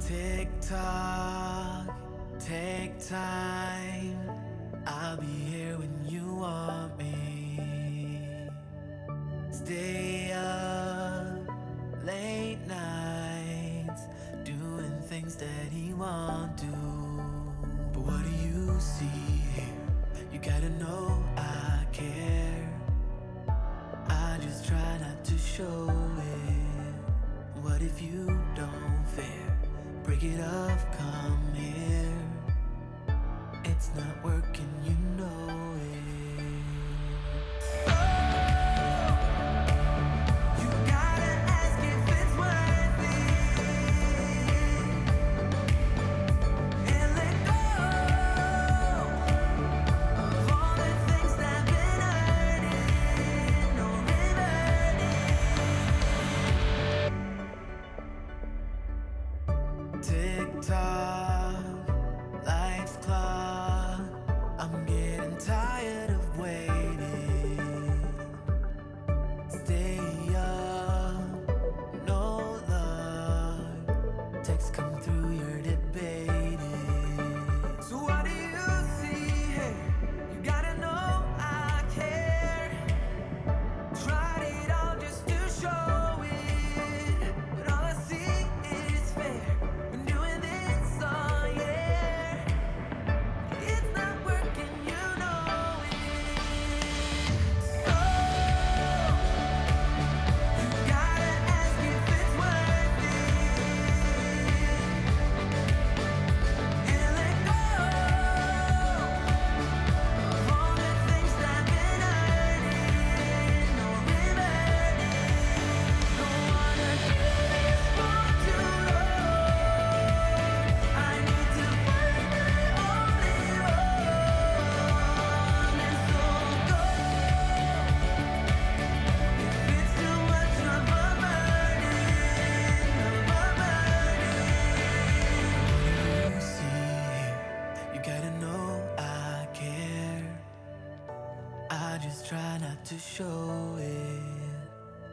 S2: Tick tock, take time. I'll be here when you want me. Stay up late nights, doing things that he won't do. But what do you see here? You gotta know I care. I just try not to show it. What if you don't fare? Break it off, come here. It's not working, you know it. You gotta ask if it's worth it. And let go of all the things that been hurting. No reverting. Tick tock, life's clock. I'm getting tired of waiting. Stay up, no luck. Texts come through, you're debating. So what do you see here? You gotta know I care. Tried it all just to show it, but all I see is fair. Been doing this all year. It's not working, you know just try not to show it.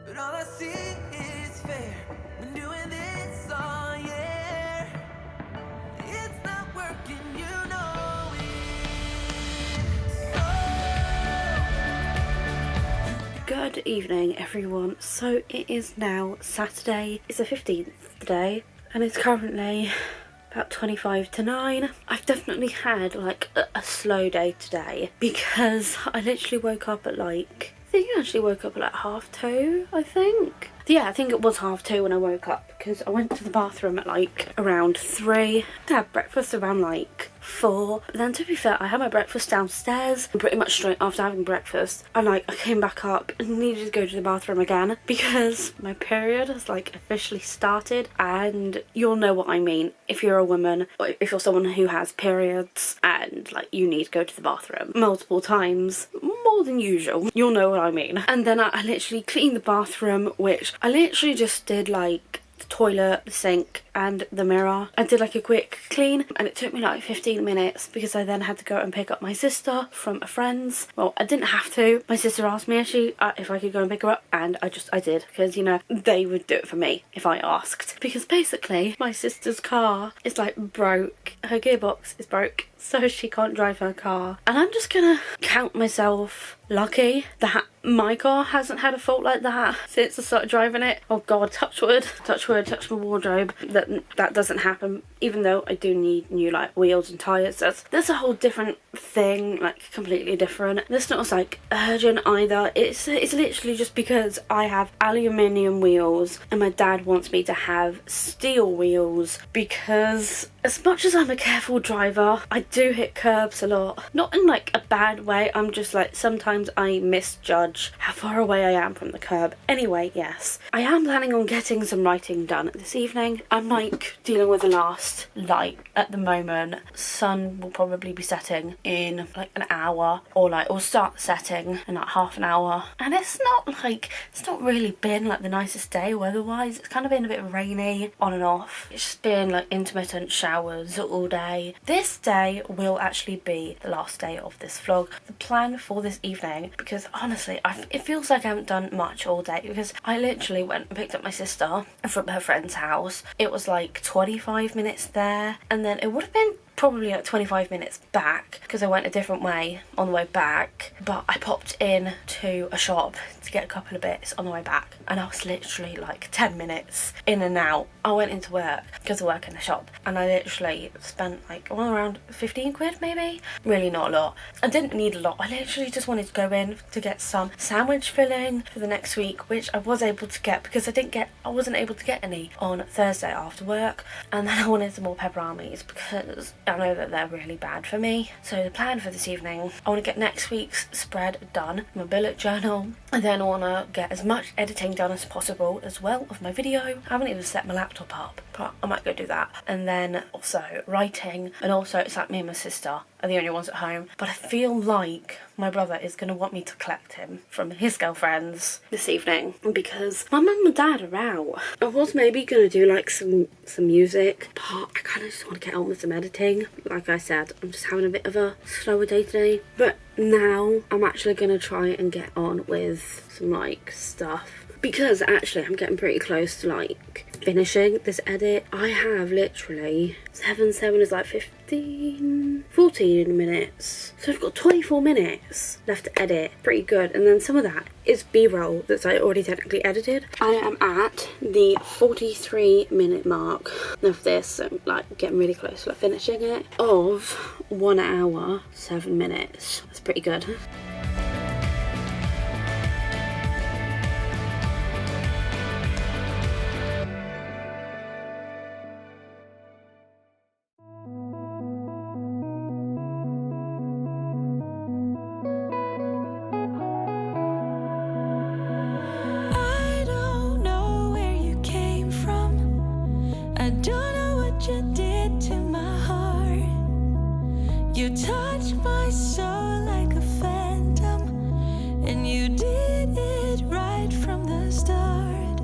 S2: But all I see is fear. Been doing this all year. It's not working, you know it.
S3: Good evening, everyone. So it is now Saturday. It's the 15th today, and it's currently about 25 to 9. I've definitely had like a slow day today because I literally woke up at like, I think I actually woke up at like 2:30, I think. Yeah, I think it was 2:30 when I woke up because I went to the bathroom at like around 3. I had breakfast around like 4. But then to be fair, I had my breakfast downstairs and pretty much straight after having breakfast. And like I came back up and needed to go to the bathroom again because my period has like officially started, and you'll know what I mean if you're a woman or if you're someone who has periods and like you need to go to the bathroom multiple times, more than usual. You'll know what I mean. And then I literally cleaned the bathroom, which I literally just did like the toilet, the sink and the mirror. I did like a quick clean and it took me like 15 minutes because I then had to go and pick up my sister from a friend's. Well, I didn't have to. My sister asked me if I could go and pick her up, and I did, because you know they would do it for me if I asked, because basically my sister's car is like broke. Her gearbox is broke, so she can't drive her car, and I'm just gonna count myself lucky that my car hasn't had a fault like that since I started driving it. Oh god, touch wood, touch my wardrobe, that doesn't happen, even though I do need new like wheels and tyres. That's a whole different thing, like completely different. It's not like urgent either. It's literally just because I have aluminium wheels and my dad wants me to have steel wheels, because as much as I'm a careful driver, I do hit curbs a lot. Not in like a bad way, I'm just like sometimes I misjudge how far away I am from the curb. Anyway, yes, I am planning on getting some writing done this evening. I'm like dealing with the last light at the moment. Sun will probably be setting in like an hour, or start setting in like half an hour, and it's not really been like the nicest day weather-wise. It's kind of been a bit rainy on and off. It's just been like intermittent showers all day. This day will actually be the last day of this vlog. The plan for this evening, because honestly it feels like I haven't done much all day, because I literally went and picked up my sister from her friend's house. It was like 25 minutes there, and then it would have been probably like 25 minutes back because I went a different way on the way back, but I popped in to a shop to get a couple of bits on the way back, and I was literally like 10 minutes in and out. I went into work because I work in the shop, and I literally spent like around 15 quid maybe. Really not a lot. I didn't need a lot. I literally just wanted to go in to get some sandwich filling for the next week, which I was able to get because I wasn't able to get any on Thursday after work. And then I wanted some more pepperonis because I know that they're really bad for me. So the plan for this evening, I want to get next week's spread done, my bullet journal, and then I want to get as much editing done as possible as well of my video. I haven't even set my laptop up, but I might go do that. And then also writing, and also it's like me and my sister are the only ones at home, but I feel like my brother is going to want me to collect him from his girlfriends this evening because my mum and dad are out. I was maybe going to do like some music, but I kind of just want to get on with some editing. Like I said, I'm just having a bit of a slower day today, but now I'm actually going to try and get on with some like stuff, because actually I'm getting pretty close to like finishing this edit. I have literally 7 is like 14 minutes, so I've got 24 minutes left to edit. Pretty good. And then some of that is b-roll that's like already technically edited. I am at the 43-minute mark of this, so like getting really close to like finishing it, of 1 hour 7 minutes. That's pretty good.
S4: You touched my soul like a phantom, and you did it right from the start.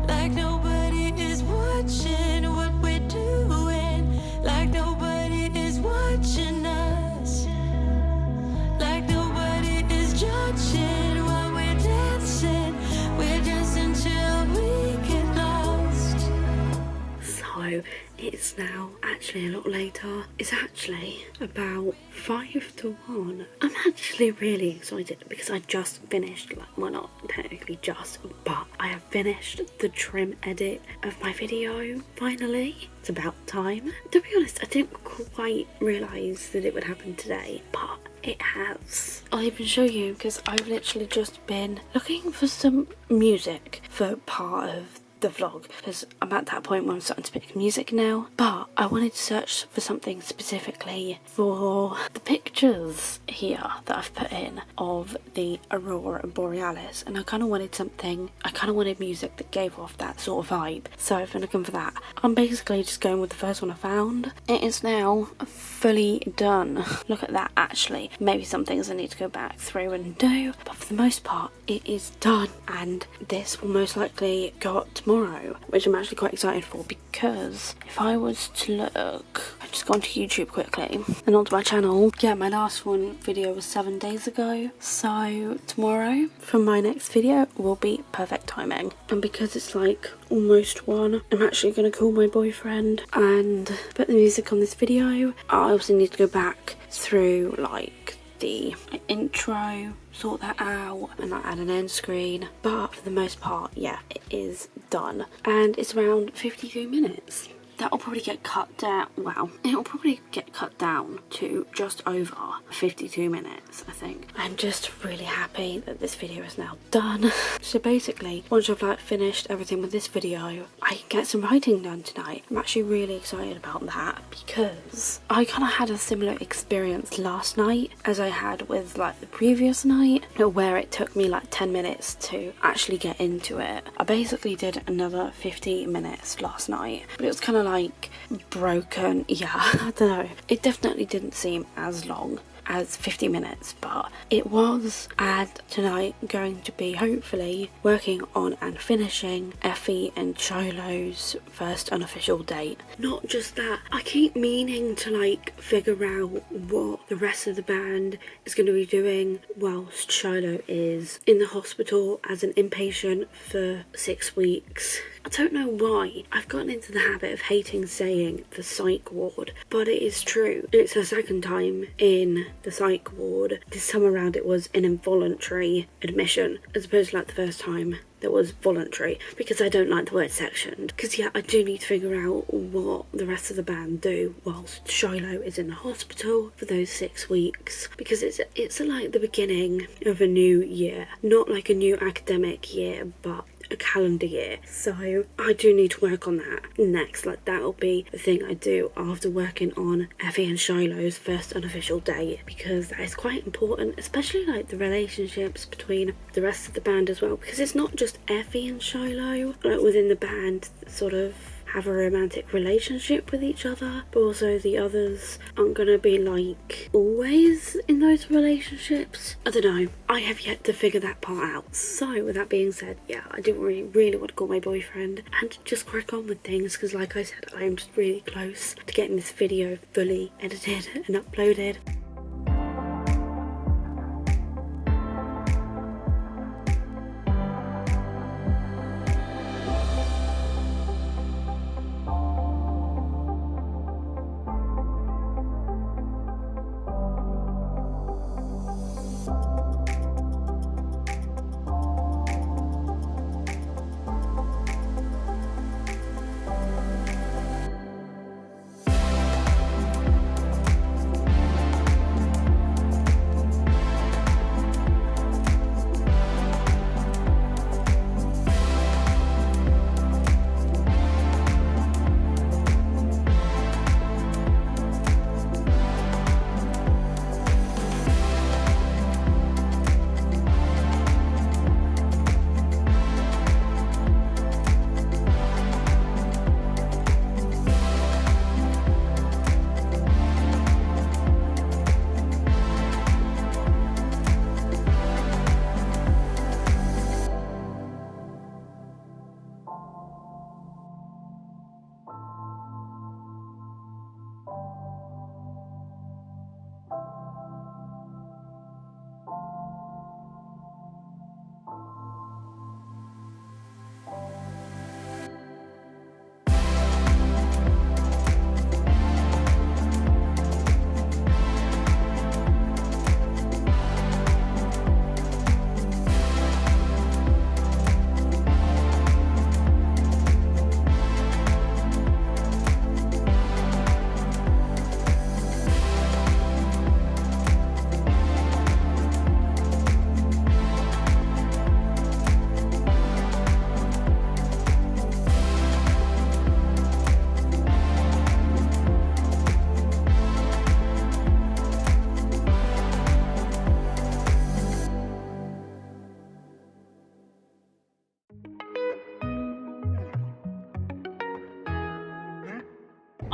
S4: Like nobody is watching what we're doing, like nobody is watching us, like nobody is judging.
S3: It's now actually a lot later. It's actually about 5 to 1. I'm actually really excited because I just finished, like, well, not technically just, but I have finished the trim edit of my video, finally. It's about time. To be honest, I didn't quite realise that it would happen today, but it has. I'll even show you because I've literally just been looking for some music for part of the vlog because I'm at that point where I'm starting to pick music now, but I wanted to search for something specifically for the pictures here that I've put in of the Aurora Borealis, and I kind of wanted music that gave off that sort of vibe, so I've been looking for that. I'm basically just going with the first one I found. It is now fully done. Look at that. Actually, maybe some things I need to go back through and do, but for the most part it is done, and this will most likely go up tomorrow, which I'm actually quite excited for, because if I was to look, I just go onto YouTube quickly and onto my channel. Yeah, my last video was 7 days ago, so tomorrow for my next video will be perfect timing. And because it's like almost 1, I'm actually going to call my boyfriend and put the music on this video. I also need to go back through like the intro, sort that out, and I add an end screen, but for the most part, yeah, it is done, and it's around 52 minutes. That'll probably get cut down, well, it'll probably get cut down to just over 52 minutes, I think. I'm just really happy that this video is now done. So basically, once I've like finished everything with this video, I can get some writing done tonight. I'm actually really excited about that because I kind of had a similar experience last night as I had with like the previous night, where it took me like 10 minutes to actually get into it. I basically did another 50 minutes last night, but it was kind of like broken. Yeah, I don't know, it definitely didn't seem as long as 50 minutes, but it was. And tonight I'm going to be hopefully working on and finishing Effie and Cholo's first unofficial date. Not just that, I keep meaning to like figure out what the rest of the band is going to be doing whilst Cholo is in the hospital as an inpatient for 6 weeks. I don't know why I've gotten into the habit of hating saying the psych ward, but it is true. It's her second time in the psych ward. This time around it was an involuntary admission, as opposed to like the first time that was voluntary, because I don't like the word sectioned. Because yeah, I do need to figure out what the rest of the band do whilst Shiloh is in the hospital for those 6 weeks, because it's like the beginning of a new year, not like a new academic year, but a calendar year. So I do need to work on that next. Like that'll be the thing I do after working on Effie and Shiloh's first unofficial date, because that is quite important, especially like the relationships between the rest of the band as well, because it's not just Effie and Shiloh like within the band sort of have a romantic relationship with each other, but also the others aren't gonna be like always in those relationships. I don't know, I have yet to figure that part out. So with that being said, yeah, I do really want to call my boyfriend and just crack on with things, because like I said, I am just really close to getting this video fully edited and uploaded.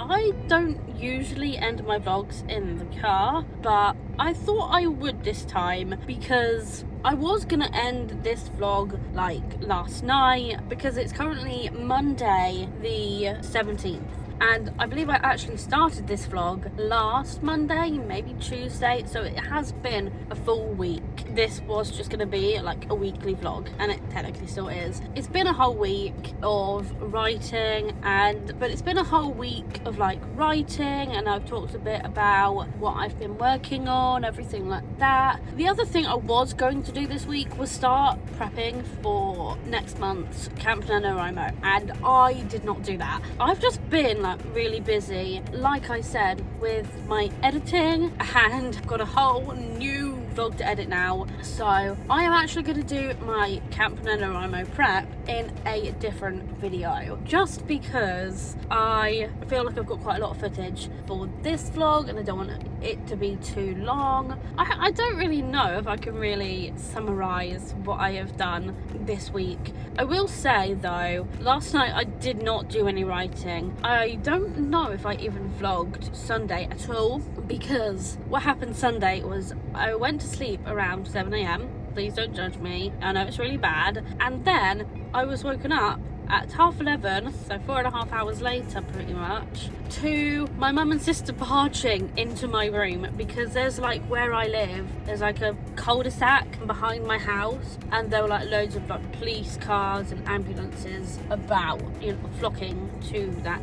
S1: I don't usually end my vlogs in the car, but I thought I would this time because I was gonna end this vlog like last night because it's currently Monday the 17th. And I believe I actually started this vlog last Monday, maybe Tuesday, so it has been a full week. This was just going to be like a weekly vlog, and it technically still is. It's been a whole week of writing, but it's been a whole week of like writing, and I've talked a bit about what I've been working on, everything like that. The other thing I was going to do this week was start prepping for next month's Camp NaNoWriMo, and I did not do that. I've just been like really busy, like I said, with my editing, and I've got a whole new vlog to edit now, so I am actually going to do my Camp NaNoWriMo prep in a different video, just because I feel like I've got quite a lot of footage for this vlog and I don't want it to be too long. I don't really know if I can really summarize what I have done this week. I will say though, last night I did not do any writing. I don't know if I even vlogged Sunday at all, because what happened Sunday was I went to sleep around 7 AM. Please don't judge me, I know it's really bad. And then I was woken up at 11:30, so 4.5 hours later pretty much, to my mum and sister barging into my room, because there's like, where I live, there's like a cul-de-sac behind my house, and there were like loads of like police cars and ambulances about, you know, flocking to that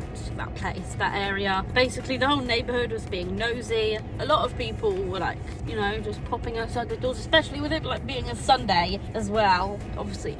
S1: place, that area. Basically the whole neighborhood was being nosy. A lot of people were like, you know, just popping outside the doors, especially with it like being a Sunday as well. Obviously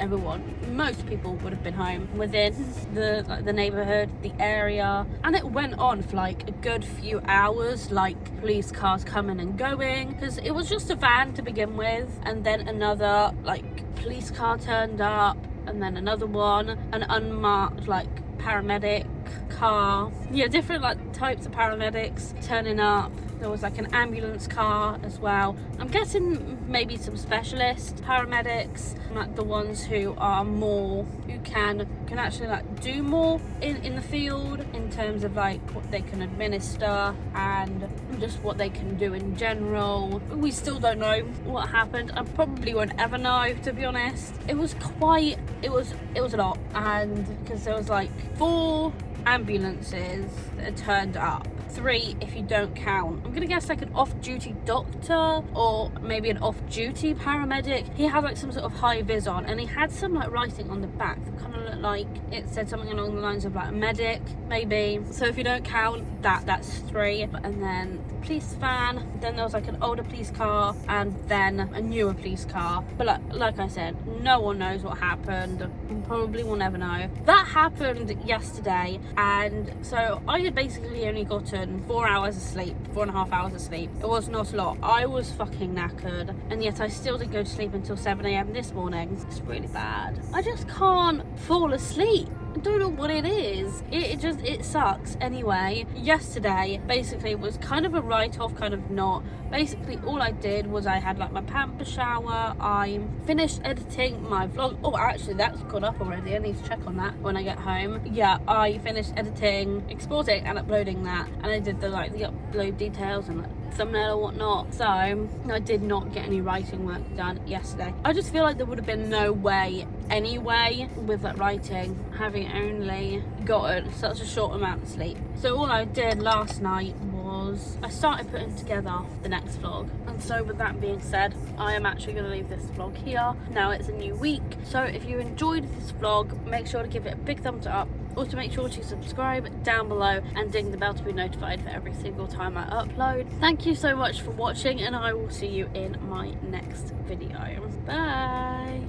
S1: most people would have been home within the neighborhood, the area, and it went on for like a good few hours, like police cars coming and going, because it was just a van to begin with, and then another like police car turned up, and then another one, an unmarked like paramedic car, yeah, different like types of paramedics turning up. There was like an ambulance car as well. I'm guessing maybe some specialist paramedics, like the ones who are more, who can actually like do more in the field in terms of like what they can administer and just what they can do in general. We still don't know what happened. I probably won't ever know, to be honest. It was a lot, and because there was like 4 ambulances that turned up, 3 if you don't count, I'm gonna guess like an off-duty doctor or maybe an off-duty paramedic. He had like some sort of high vis on, and he had some like writing on the back that kind of looked like it said something along the lines of like medic maybe. So if you don't count that, that's 3. And then the police van, then there was like an older police car, and then a newer police car. But like I said, no one knows what happened, and probably will never know. That happened yesterday, and so I had basically only gotten 4 hours of sleep, 4.5 hours of sleep. It was not a lot. I was fucking knackered, and yet I still didn't go to sleep until 7 AM this morning. It's really bad. I just can't fall asleep. I don't know what it is. It sucks. Anyway, yesterday basically was kind of a write-off, kind of not. Basically all I did was I had like my pamper shower, I finished editing my vlog. Oh, actually that's gone up already. I need to check on that when I get home. Yeah, I finished editing, exporting and uploading that, and I did the upload details and thumbnail or whatnot. So I did not get any writing work done yesterday. I just feel like there would have been no way anyway with that writing, having only gotten such a short amount of sleep. So all I did last night was I started putting together the next vlog, and so with that being said, I am actually going to leave this vlog here. Now it's a new week, so if you enjoyed this vlog, make sure to give it a big thumbs up. Also make sure to subscribe down below and ding the bell to be notified for every single time I upload. Thank you so much for watching, and I will see you in my next video. Bye!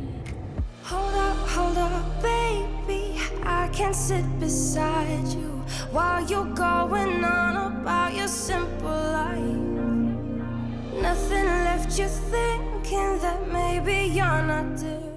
S4: Hold up, baby, I can't sit beside you while you're going on about your simple life. Nothing left you thinking that maybe you're not different.